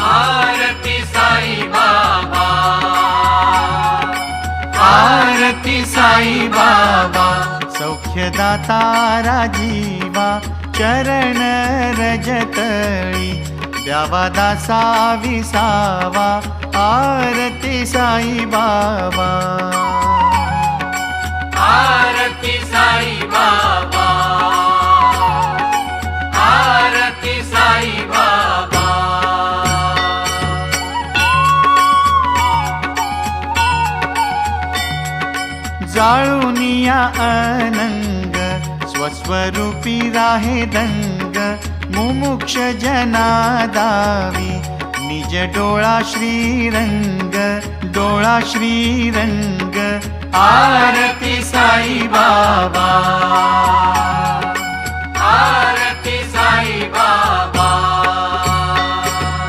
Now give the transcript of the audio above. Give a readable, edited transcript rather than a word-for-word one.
आरती साई बाबा, आरती साई बाबा। सौख्यदाता राजीवा चरण रजतळी, द्यावा दासा विसावा आरती साई बाबा, आरती साई बाबा, आरती साई बाबा। जाळुनिया अनंग स्वस्वरूपी राहे दंग, मुमुक्ष जना दावी निज डोळा श्रीरंग, डोळा श्रीरंग। आरती साई बाबा,